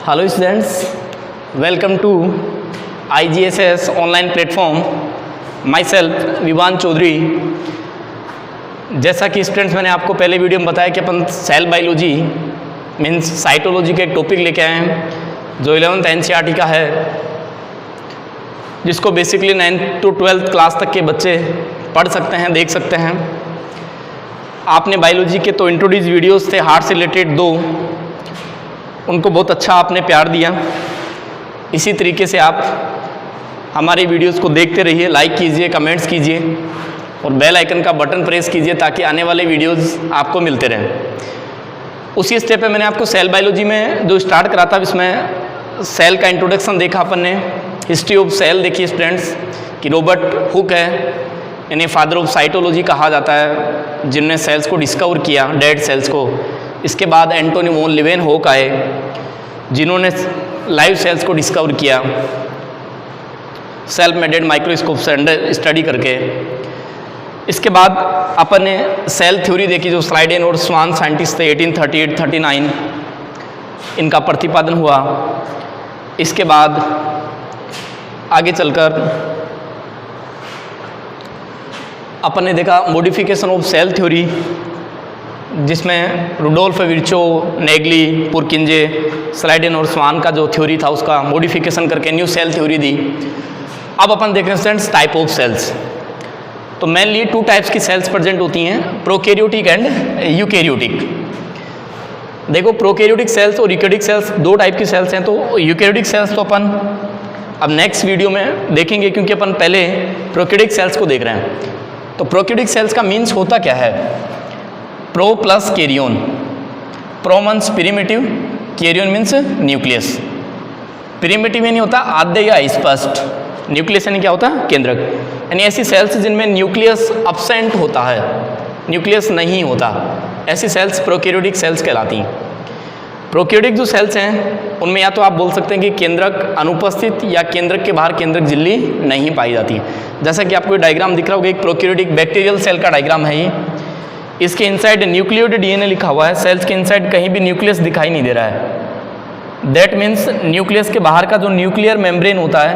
Hello students, welcome to IGSS online platform. Myself Vivaan Chaudhary. जैसा कि students मैंने आपको पहले वीडियो में बताया कि अपन सेल बायोलॉजी मीन्स साइटोलॉजी का एक टॉपिक लेके आए हैं जो 11th NCERT का है, जिसको basically 9th to 12th class तक के बच्चे पढ़ सकते हैं, देख सकते हैं। आपने बायोलॉजी के तो इंट्रोड्यूस वीडियोस थे हार्ट से रिलेटेड दो, उनको बहुत अच्छा आपने प्यार दिया। इसी तरीके से आप हमारे वीडियोस को देखते रहिए, लाइक कीजिए, कमेंट्स कीजिए और बेल आइकन का बटन प्रेस कीजिए ताकि आने वाले वीडियोस आपको मिलते रहें। उसी स्टेप पे मैंने आपको सेल बायोलॉजी में जो स्टार्ट करा था, इसमें सेल का इंट्रोडक्शन देखा अपन ने, हिस्ट्री ऑफ सेल देखी स्टूडेंट्स कि रॉबर्ट हुक है, इन्हें फादर ऑफ साइटोलॉजी कहा जाता है, जिनने सेल्स को डिस्कवर किया, डेड सेल्स को। इसके बाद एंटोनी वॉन लीवेनहॉक आए, जिन्होंने लाइव सेल्स को डिस्कवर किया सेल्फ मेडेड माइक्रोस्कोप से स्टडी करके। इसके बाद अपन ने सेल थ्योरी देखी, जो स्लाइडेन और स्वान साइंटिस्ट थे 1838-39, इनका प्रतिपादन हुआ। इसके बाद आगे चलकर अपन ने देखा मॉडिफिकेशन ऑफ सेल थ्योरी, जिसमें रुडोल्फ विर्चो, नेगली, पुरकिंजे, स्लाइडेन और स्वान का जो थ्योरी था उसका मॉडिफिकेशन करके न्यू सेल थ्योरी दी। अब अपन देख रहे हैं स्टूडेंट्स टाइप ऑफ सेल्स। तो मेनली टू टाइप्स की सेल्स प्रेजेंट होती हैं, प्रोकैरियोटिक एंड यूकैरियोटिक। देखो, प्रोकैरियोटिक सेल्स और यूकैरियोटिक सेल्स दो टाइप की सेल्स हैं। तो यूकैरियोटिक सेल्स तो अपन अब नेक्स्ट वीडियो में देखेंगे, क्योंकि अपन पहले प्रोकैरियोटिक सेल्स को देख रहे हैं। तो प्रोकैरियोटिक सेल्स का मीन्स होता क्या है? Pro plus karyon. Pro means primitive, karyon means nucleus. Primitive नहीं होता आद्य या स्पष्ट, न्यूक्लियस यानी क्या होता है? केंद्रक। यानी ऐसी सेल्स जिनमें न्यूक्लियस अब्सेंट होता है, न्यूक्लियस नहीं होता, ऐसी सेल्स प्रोकैरियोटिक सेल्स कहलाती हैं। प्रोकैरियोटिक जो सेल्स हैं उनमें या तो आप बोल सकते हैं कि केंद्रक अनुपस्थित या केंद्रक के बाहर केंद्रक झिल्ली नहीं पाई जाती। जैसा कि आपको डायग्राम दिख रहा होगा, एक प्रोकैरियोटिक बैक्टीरियल सेल का डायग्राम है ये। इसके इनसाइड न्यूक्लियोइड DNA लिखा हुआ है, सेल्स के इनसाइड कहीं भी न्यूक्लियस दिखाई नहीं दे रहा है। दैट मीन्स न्यूक्लियस के बाहर का जो न्यूक्लियर मेम्ब्रेन होता है,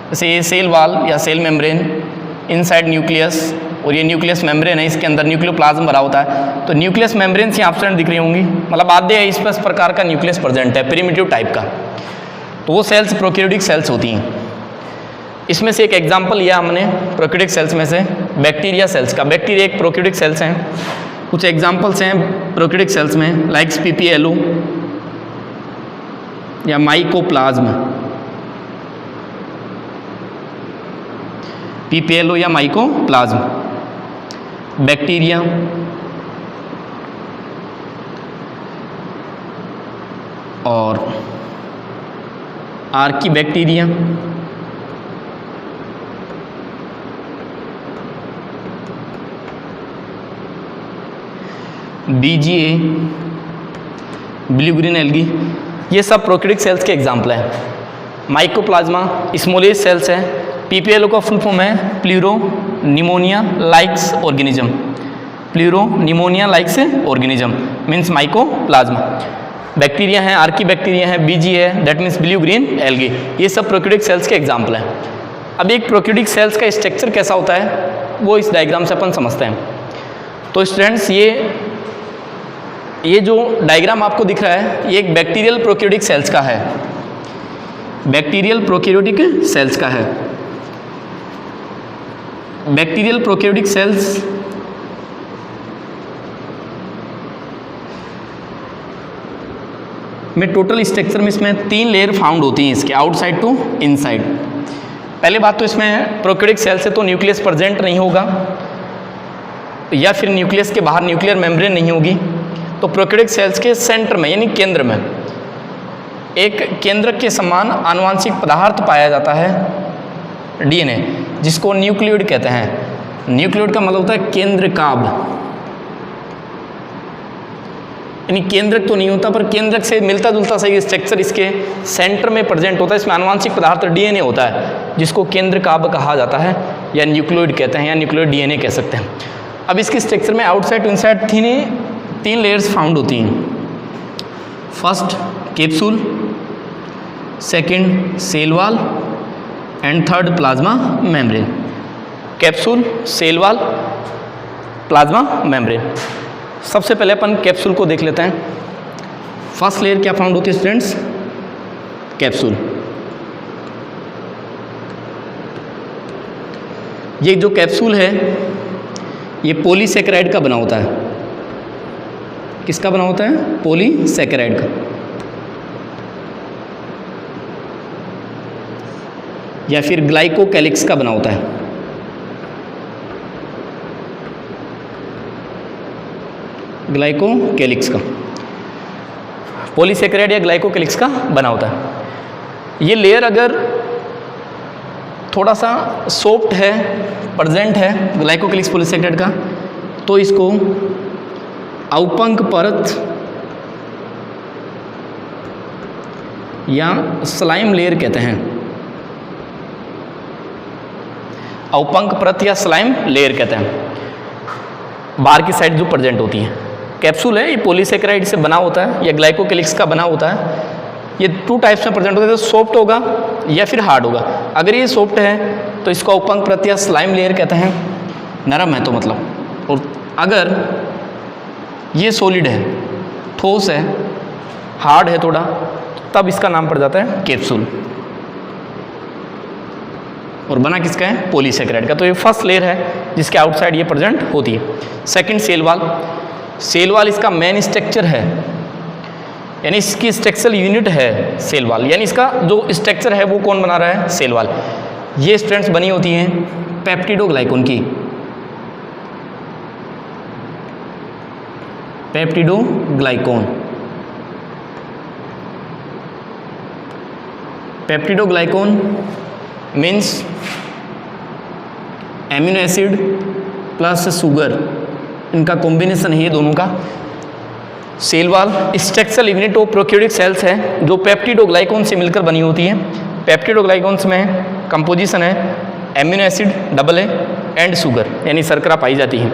जैसे ये सेल वाल या सेल मेम्ब्रेन, इनसाइड न्यूक्लियस, और ये न्यूक्लियस मेम्ब्रेन है, इसके अंदर न्यूक्लियोप्लाज्म भरा होता है। तो न्यूक्लियस मेम्ब्रेन से एब्सेंट दिख रही होंगी, मतलब आद्य या स्पष्ट प्रकार का न्यूक्लियस प्रेजेंट है, प्रिमिटिव टाइप का। तो वो सेल्स प्रोकैरियोटिक सेल्स होती हैं। इसमें से एक एग्जाम्पल लिया हमने प्रोकैरियोटिक सेल्स में से बैक्टीरिया सेल्स का। बैक्टीरिया एक प्रोकैरियोटिक सेल्स हैं। कुछ एग्जाम्पल्स हैं प्रोकैरियोटिक सेल्स में, लाइक्स PPLO या माइकोप्लाज्म, PPLO या माइकोप्लाज्म, बैक्टीरिया, और Archie bacteria, BGA, blue green algae, ये सब प्रोकैरियोटिक सेल्स के एग्जाम्पल हैं। माइकोप्लाज्मा स्मॉलेस्ट सेल्स है। PPLO का फुल फॉर्म है pleuro pneumonia likes organism. Pleuro pneumonia likes organism means mycoplasma. Bacteria हैं, आर्की बैक्टीरिया है, BGA है, that means blue green algae. ये सब प्रोकैरियोटिक सेल्स के एग्जाम्पल हैं। अब एक प्रोकैरियोटिक सेल्स का स्ट्रक्चर कैसा होता है वो इस डायग्राम से अपन समझते हैं। तो स्टूडेंट्स, ये जो डायग्राम आपको दिख रहा है, ये एक बैक्टीरियल प्रोकैरियोटिक सेल्स का है। बैक्टीरियल प्रोकैरियोटिक सेल्स का है। बैक्टीरियल प्रोकैरियोटिक सेल्स में टोटल स्ट्रक्चर में इसमें 3 लेयर फाउंड होती हैं, इसके आउटसाइड टू इनसाइड। पहले बात तो इसमें प्रोकैरियोटिक सेल से तो न्यूक्लियस प्रेजेंट नहीं होगा, या फिर न्यूक्लियस के बाहर न्यूक्लियर मेम्ब्रेन नहीं होगी। तो प्रोकैरियोटिक सेल्स के सेंटर में यानी केंद्र में एक केंद्रक के समान आनुवांशिक पदार्थ पाया जाता है, DNA, जिसको न्यूक्लियोइड कहते हैं। न्यूक्लियोइड का मतलब होता है केंद्रकाभ, यानी केंद्रक तो नहीं होता पर केंद्रक से मिलता जुलता सा स्ट्रक्चर इसके सेंटर में प्रेजेंट होता है। इसमें आनुवांशिक पदार्थ DNA होता है, जिसको केंद्रकाभ कहा जाता है या न्यूक्लियोइड कहते हैं या न्यूक्लियोइड DNA कह सकते हैं। अब इसके स्ट्रक्चर में outside to inside 3 layers found होती हैं। First capsule, second cell wall and third plasma membrane. Capsule, cell wall, plasma membrane. सबसे पहले अपन कैप्सूल को देख लेते हैं। फर्स्ट लेयर क्या फाउंड होती है स्टूडेंट्स? कैप्सूल। ये जो कैप्सूल है ये पॉलीसैकेराइड का बना होता है। किसका बना होता है? पॉलीसैकेराइड का। या फिर ग्लाइकोकैलिक्स का बना होता है। ग्लाइकोकैलिक्स का, पॉलीसैकेराइड या ग्लाइकोकैलिक्स का बना होता है। ये लेयर अगर थोड़ा सा सॉफ्ट है, प्रेजेंट है ग्लाइकोकैलिक्स पॉलीसैकेराइड का, तो इसको अवपंक परत या स्लाइम लेयर कहते हैं। अवपंक परत या स्लाइम लेयर कहते हैं। बाहर की साइड जो प्रेजेंट होती है। कैप्सूल है, ये पॉलीसैकेराइड से बना होता है या ग्लाइकोकैलिक्स का बना होता है। ये टू टाइप्स में प्रेजेंट होता है, तो सॉफ्ट होगा या फिर हार्ड होगा। अगर ये सॉफ्ट है तो इसको अवपंक परत या स्लाइम लेयर कहते हैं, नरम है तो मतलब। और अगर ये सॉलिड है, ठोस है, हार्ड है थोड़ा, तब इसका नाम पड़ जाता है कैप्सूल। और बना किसका है? पॉलीसैकेराइड का। तो ये फर्स्ट लेयर है जिसके आउटसाइड ये प्रेजेंट होती है। Second cell wall. Cell wall इसका मेन स्ट्रक्चर है, यानी इसकी स्ट्रक्चरल यूनिट है सेल वॉल, यानी इसका जो स्ट्रक्चर है वो कौन बना रहा है? Cell wall. ये स्ट्रैंड्स बनी होती हैं पेप्टिडोग्लाइकॉन की। Peptidoglycan, peptidoglycan means amino acid plus sugar, इनका कॉम्बिनेशन है ये दोनों का। Cell wall structural unit of prokaryotic cells है जो पेप्टिडोग्लाइकॉन से मिलकर बनी होती है। पेप्टिडोग्लाइकॉन्स में कंपोजिशन है amino acid double A and sugar, यानी शर्करा पाई जाती है।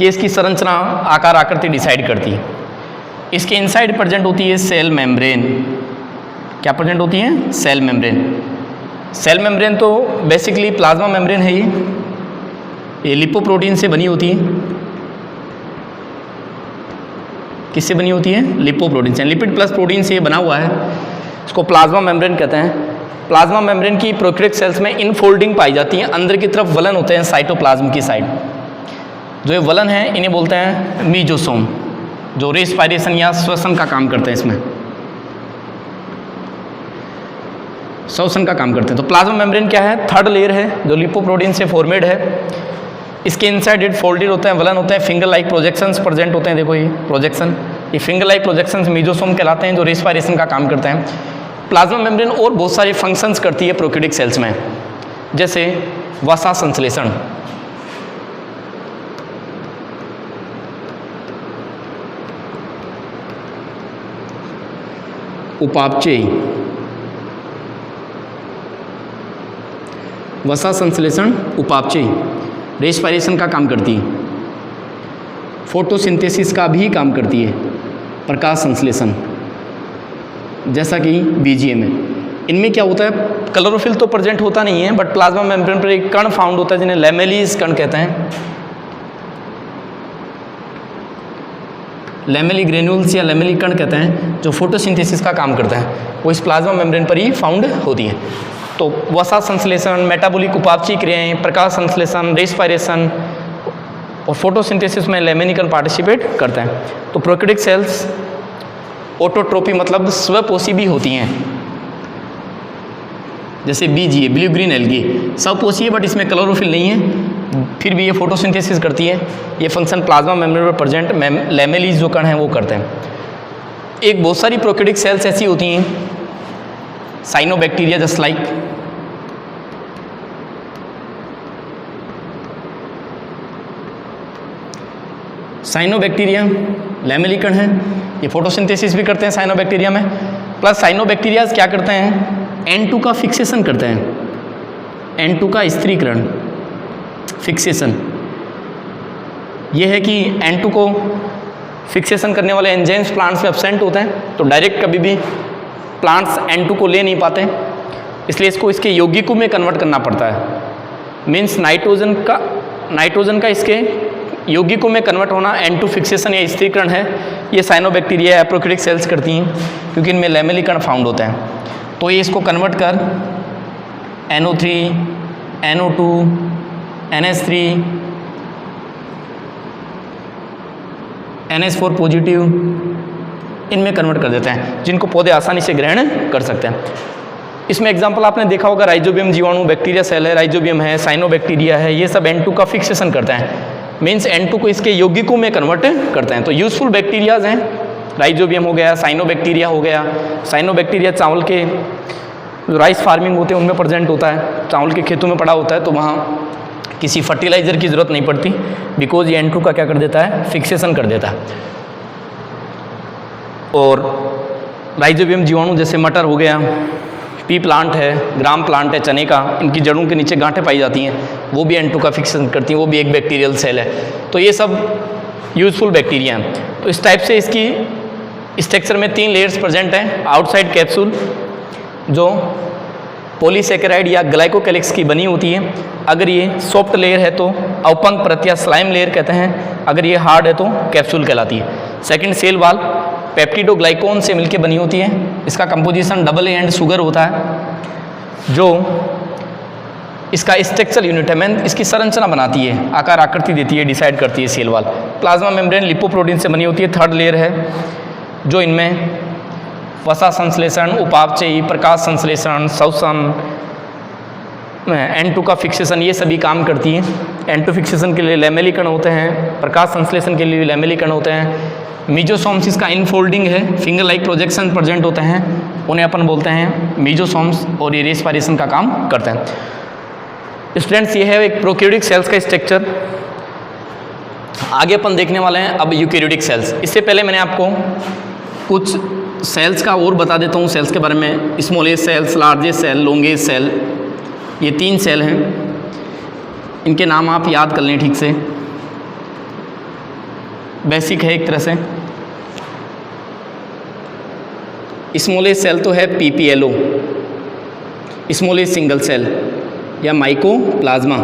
ये इसकी संरचना, आकार, आकृति डिसाइड करती है। इसके इनसाइड प्रेजेंट होती है सेल मेम्ब्रेन। क्या प्रेजेंट होती है? Cell membrane. सेल मेम्ब्रेन तो बेसिकली प्लाज्मा मेम्ब्रेन है। ये लिपोप्रोटीन से बनी होती है। किससे बनी होती है? लिपोप्रोटीन से, लिपिड प्लस प्रोटीन से ये बना हुआ है। इसको प्लाज्मा मेम्ब्रेन कहते हैं। प्लाज्मा मेम्ब्रेन की प्रोकैरियोटिक सेल्स में इनफोल्डिंग पाई जाती है। अंदर की तरफ वलन होते हैं साइटोप्लाज्म की साइड। जो ये वलन है इन्हें बोलते हैं मीजोसोम, जो रेस्पायरेशन या श्वसन का काम करते हैं। इसमें श्वसन का काम करते हैं। तो प्लाज्मा मेम्ब्रेन क्या है? थर्ड लेयर है जो लिपोप्रोटीन से फॉर्मेड है। इसके इनसाइड इट फोल्डेड होते हैं, वलन होते हैं, फिंगर लाइक प्रोजेक्शंस प्रेजेंट होते हैं। देखो ये प्रोजेक्शन, ये फिंगर लाइक प्रोजेक्शंस मीजोसोम कहलाते हैं, जो रेस्पायरेशन का काम करते हैं। प्लाज्मा मेम्ब्रेन और बहुत सारे फंक्शंस करती है प्रोकैरियोटिक सेल्स में, जैसे वसा संश्लेषण, उपापचय, वसा संश्लेषण, उपापचय रेस्पायरेशन का काम करती है। फोटोसिंथेसिस का भी काम करती है, प्रकाश संश्लेषण, जैसा कि बीजीए में। इनमें क्या होता है? क्लोरोफिल तो प्रेजेंट होता नहीं है, बट प्लाज्मा मेम्ब्रेन पर एक कण फाउंड होता है जिन्हें लैमेलीज कण कहते हैं। लैमेली ग्रेन्यूल्स या लैमेली कण कहते हैं, जो फोटोसिंथेसिस का काम करता है, वो इस प्लाज्मा मेम्ब्रेन पर ही फाउंड होती है। तो वसा संश्लेषण, मेटाबॉलिक उपापचयी क्रियाएं, प्रकाश संश्लेषण, रेस्पायरेशन और फोटोसिंथेसिस में लैमेली कण पार्टिसिपेट करते हैं। तो प्रोकैरियोटिक सेल्स ऑटोट्रोपी मतलब स्वपोषी भी होती हैं, जैसे बीजीए, ब्लू ग्रीन एल्गी स्वपोषी है, बट इसमें क्लोरोफिल नहीं है, फिर भी ये फोटोसिंथेसिस करती है। ये फंक्शन प्लाज्मा मेम्ब्रेन पर प्रेजेंट लैमेलीज जो कण हैं वो करते हैं। एक बहुत सारी प्रोकैरियोटिक सेल्स ऐसी होती हैं, cyanobacteria just like, cyanobacteria lamellae कण है, ये फोटोसिंथेसिस भी करते हैं साइनोबैक्टीरिया में। प्लस साइनोबैक्टीरियाज क्या करते हैं? N2 का फिक्सेशन करते हैं। N2 का स्थिरीकरण, फिक्सेशन। ये है कि N2 को फिक्सेशन करने वाले एंजाइम्स प्लांट्स में एब्सेंट होते हैं, तो डायरेक्ट कभी भी प्लांट्स N2 को ले नहीं पाते, इसलिए इसको इसके यौगिकों में कन्वर्ट करना पड़ता है। मीन्स नाइट्रोजन का इसके यौगिकों में कन्वर्ट होना N2 फिक्सेशन या स्थिरीकरण है, ये साइनोबैक्टीरिया या प्रोकैरियोटिक सेल्स करती हैं, क्योंकि इनमें लैमेलिकण फाउंड होते हैं। तो ये इसको कन्वर्ट कर NO3, NO2, NH3, NH4 positive इनमें कन्वर्ट कर देते हैं, जिनको पौधे आसानी से ग्रहण कर सकते हैं। इसमें एग्जांपल आपने देखा होगा, राइजोबियम जीवाणु बैक्टीरिया सेल है, राइजोबियम है, साइनोबैक्टीरिया है, ये सब N2 का फिक्सेशन करते हैं। मीन्स N2 को इसके यौगिकों में कन्वर्ट करते हैं। तो यूजफुल बैक्टीरियाज हैं, राइजोबियम हो गया, साइनोबैक्टीरिया हो गया। साइनोबैक्टीरिया चावल के जो राइस फार्मिंग होते हैं उनमें प्रेजेंट होता है, चावल के खेतों में पड़ा होता है, तो वहाँ किसी फर्टिलाइज़र की ज़रूरत नहीं पड़ती, बिकॉज ये N2 का क्या कर देता है, फिक्सेशन कर देता है। और राइजोबियम जीवाणु जैसे मटर हो गया, पी प्लांट है, ग्राम प्लांट है चने का, इनकी जड़ों के नीचे गांठें पाई जाती हैं, वो भी N2 का फिक्सेशन करती हैं, वो भी एक बैक्टीरियल सेल है। तो ये सब यूजफुल बैक्टीरिया हैं। तो इस टाइप से इसकी स्ट्रक्चर में 3 लेयर्स प्रेजेंट हैं। आउटसाइड कैप्सूल जो पॉलीसेकेराइड या ग्लाइकोकैलिक्स की बनी होती है, अगर ये सॉफ्ट लेयर है तो अवपंक परत या स्लाइम लेयर कहते हैं, अगर ये हार्ड है तो कैप्सूल कहलाती है। सेकंड सेल वाल पेप्टिडोग्लाइकोन से मिलकर बनी होती है, इसका कंपोजिशन AA एंड शुगर होता है, जो इसका स्ट्रक्चरल यूनिट है, मैन इसकी संरचना बनाती है, आकार आकृति देती है, डिसाइड करती है cell wall. Plasma membrane lipoprotein से बनी होती है, थर्ड लेयर है, जो इनमें वसा संश्लेषण, उपापचयी, प्रकाश संश्लेषण, श्वसन, N2 का फिक्सेशन, ये सभी काम करती है। N2 फिक्सेशन के लिए लैमेलिकण होते हैं, प्रकाश संश्लेषण के लिए लैमेलिकण होते हैं। मीजोसोम्स इसका इनफोल्डिंग है, फिंगर लाइक प्रोजेक्शन प्रेजेंट होते हैं, उन्हें अपन बोलते हैं मीजोसोम्स, और ये रेस्पिरेशन का काम करते हैं। स्टूडेंट्स, ये है एक प्रोकैरियोटिक सेल्स का स्ट्रक्चर। आगे अपन देखने वाले हैं अब यूकैरियोटिक सेल्स। इससे पहले मैंने आपको कुछ सेल्स का और बता देता हूँ, सेल्स के बारे में। Smallest cells, largest cell, longest cell, ये 3 सेल हैं, इनके नाम आप याद कर लें ठीक से, बेसिक है एक तरह से। स्मॉलेस्ट सेल तो है PPLO, स्मॉलेस्ट सिंगल सेल, या माइकोप्लाज्मा।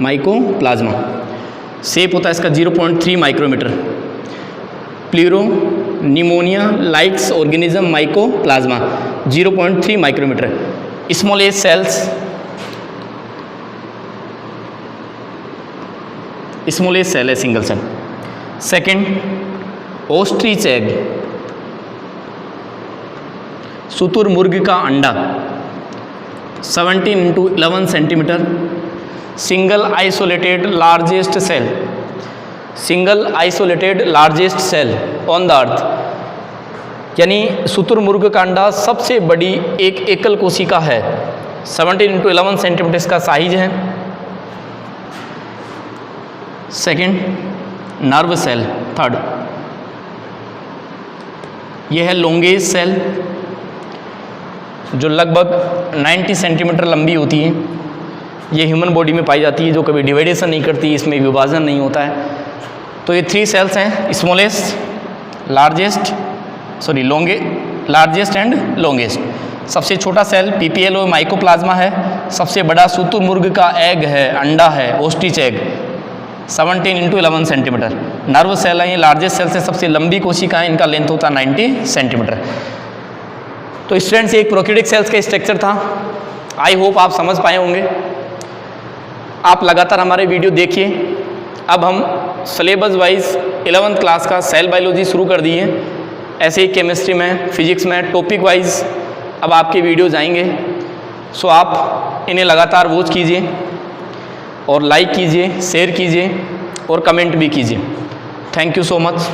माइकोप्लाज्मा शेप होता है इसका 0.3 micrometre. Pleuro pneumonia likes organism mycoplasma 0.3 micrometre. Smallest cells, smallest cell है single cell. Second ostrich egg, शुतुरमुर्ग का अंडा 17 × 11 centimetre. Single isolated largest cell, single isolated largest cell on the earth, यानी शुतुरमुर्ग का अंडा सबसे बड़ी एक एकल कोशिका है। 17 × 11 सेंटीमीटर इसका साइज है। सेकंड नर्व सेल, थर्ड यह है लॉन्गेस्ट सेल, जो लगभग 90 सेंटीमीटर लंबी होती है। ये ह्यूमन बॉडी में पाई जाती है, जो कभी डिवाइडेशन नहीं करती, इसमें विभाजन नहीं होता है। तो ये 3 सेल्स हैं, स्मॉलेस्ट, लार्जेस्ट एंड लॉन्गेस्ट। सबसे छोटा सेल PPLO माइकोप्लाज्मा है, सबसे बड़ा शुतुरमुर्ग का एग है, अंडा है, ostrich egg 17 × 11 centimetre. Nerve cell है, ये लार्जेस्ट सेल से सबसे लंबी कोशिका है, इनका लेंथ होता है 90 सेंटीमीटर। तो स्टूडेंट्स, ये एक प्रोकैरियोटिक सेल्स का स्ट्रक्चर था। आई होप आप समझ पाए होंगे। आप लगातार हमारे वीडियो देखिए। अब हम सिलेबस वाइज 11th क्लास का सेल बायोलॉजी शुरू कर दिए। ऐसे ही केमिस्ट्री में, फिजिक्स में टॉपिक वाइज अब आपके वीडियोज आएंगे। सो आप इन्हें लगातार वॉच कीजिए और लाइक कीजिए, शेयर कीजिए और कमेंट भी कीजिए। Thank you so much.